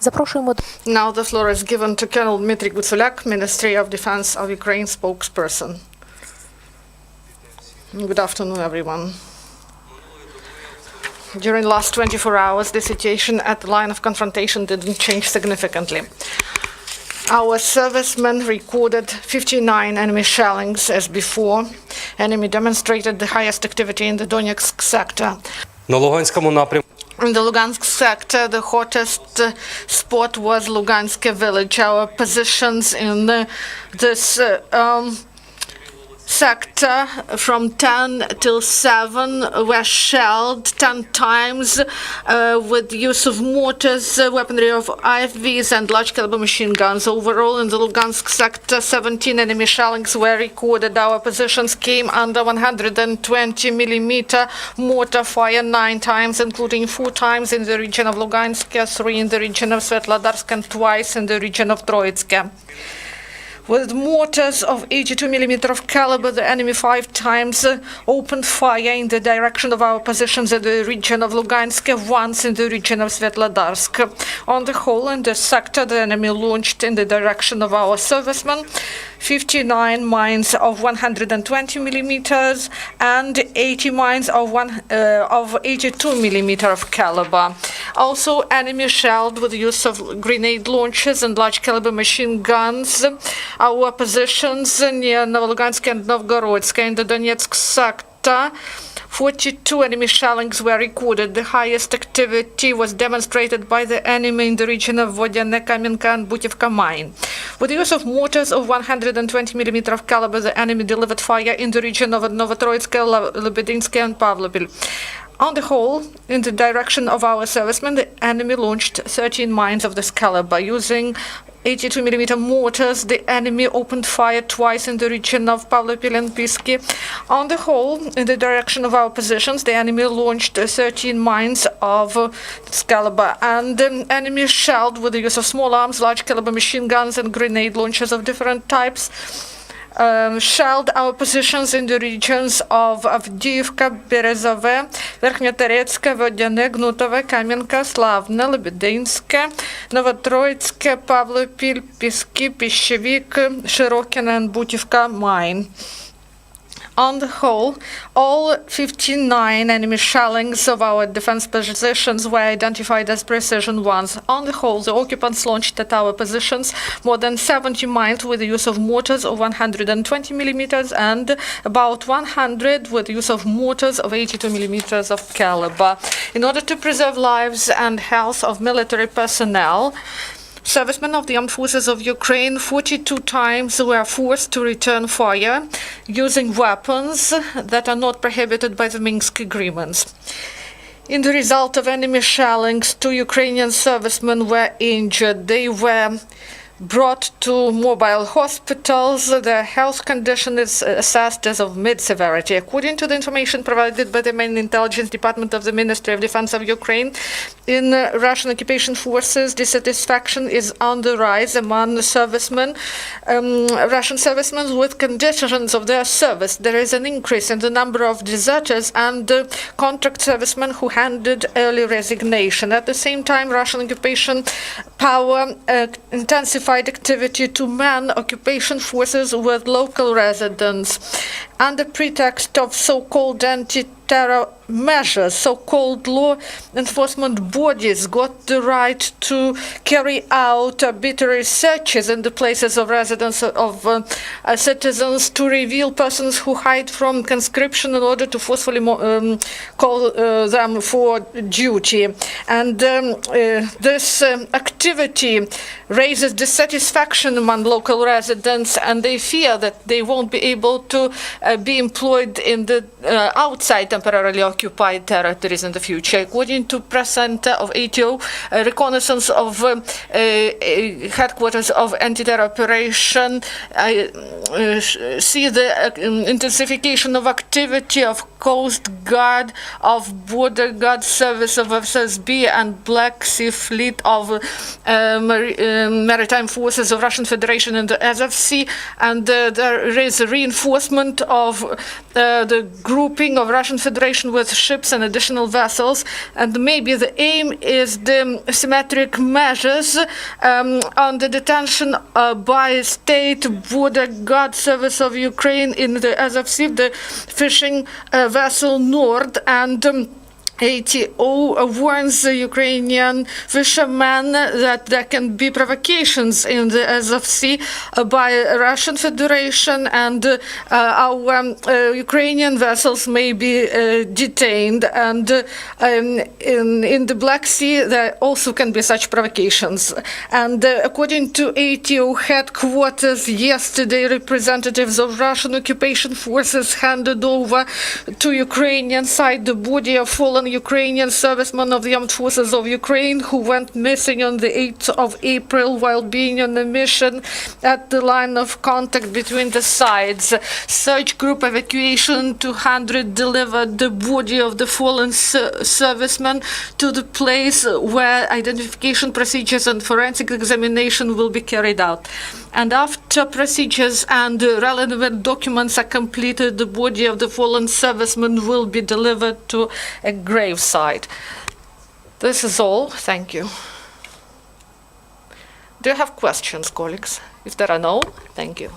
Запрошуємо до Now the floor is given to Colonel Dmytro Hutsulyak, Ministry of Defense of Ukraine spokesperson. Good afternoon, everyone. During the last 24 hours, the situation at the line of confrontation didn't change significantly. Our servicemen recorded 59 enemy shellings as before. Enemy demonstrated the highest activity in the Donetsk sector. На Луганському напрямку In the Lugansk sector, the hottest spot was Lugansk village. Our positions in this sector from 10 till 7 were shelled 10 times with use of mortars, weaponry of IFVs and large caliber machine guns. Overall, in the Lugansk sector, 17 enemy shellings were recorded. Our positions came under 120 millimeter mortar fire 9 times, including 4 times in the region of Lugansk, 3 in the region of Svetlodarsk, and twice in the region of Troitsk. With mortars of 82 millimeter of caliber, the enemy 5 times opened fire in the direction of our positions in the region of Lugansk, once in the region of Svetlodarsk. On the whole, in this sector, the enemy launched in the direction of our servicemen 59 mines of 120 millimeters and 80 mines of 82 millimeter of caliber. Also, enemy shelled with the use of grenade launchers and large caliber machine guns our positions near Novolugansk and Novgorodsk. In the Donetsk sector, 42 enemy shellings were recorded. The highest activity was demonstrated by the enemy in the region of Vodyane, Kamenka and Butivka mine. With the use of mortars of 120 millimeter of caliber, the enemy delivered fire in the region of Novotroitsk, Lebedinsk and Pavlovil. On the whole, in the direction of our servicemen, the enemy launched 13 mines of this caliber. Using 82 millimeter mortars, the enemy opened fire twice in the region of Pavlovil and Pisky. On the whole, in the direction of our positions, the enemy launched 13 mines of this caliber, and the enemy shelled with the use of small arms, large caliber machine guns and grenade launchers of different types. Shelled our positions in the regions of Avdiivka, Berezove, Verkhnyataretsk, Vodyane, Gnutove, Kamenka, Slavne, Lebedinsk, Novotroitsk, Pavlovil, Pisky, Pishevik, Shirokina and Butivka mine. On the whole, all 59 enemy shellings of our defense positions were identified as precision ones. On the whole, the occupants launched at our positions more than 70 mines with the use of mortars of 120 millimeters and about 100 with the use of mortars of 82 millimeters of caliber. In order to preserve lives and health of military personnel, servicemen of the armed forces of Ukraine 42 times were forced to return fire using weapons that are not prohibited by the Minsk agreements. In the result of enemy shellings, 2 Ukrainian servicemen were injured. They were brought to mobile hospitals. Their health condition is assessed as of mid-severity. According to the information provided by the main intelligence department of the Ministry of Defense of Ukraine, in Russian occupation forces, dissatisfaction is on the rise among servicemen, Russian servicemen with conditions of their service. There is an increase in the number of deserters and contract servicemen who handed early resignation. At the same time, Russian occupation power intensified activity to man occupation forces with local residents. Under pretext of so-called anti-terror measures, so-called law enforcement bodies got the right to carry out arbitrary searches in the places of residence of citizens to reveal persons who hide from conscription in order to forcefully call them for duty. And this activity raises dissatisfaction among local residents, and they fear that they won't be able to be employed in the outside temporarily occupied territories in the future. According to press center of ATO, reconnaissance of headquarters of anti-terror operation see the intensification of activity of Coast Guard, of Border Guard Service of FSB and Black Sea Fleet of Maritime Forces of Russian Federation and the Azov Sea, and there is a reinforcement of of the grouping of Russian Federation with ships and additional vessels, and maybe the aim is the symmetric measures on the detention by State Border Guard Service of Ukraine in the Azov Sea, the fishing vessel Nord, and ATO warns the Ukrainian fishermen that there can be provocations in the Azov Sea by Russian Federation, and our Ukrainian vessels may be detained. And in the Black Sea, there also can be such provocations. And according to ATO headquarters, yesterday representatives of Russian occupation forces handed over to Ukrainian side the body of fallen Ukrainian servicemen of the Armed Forces of Ukraine who went missing on the 8th of April while being on a mission at the line of contact between the sides. Search group evacuation 200 delivered the body of the fallen servicemen to the place where identification procedures and forensic examination will be carried out. And after procedures and relevant documents are completed, the body of the fallen serviceman will be delivered to a gravesite. This is all. Thank you. Do you have questions, colleagues? If there are no, thank you.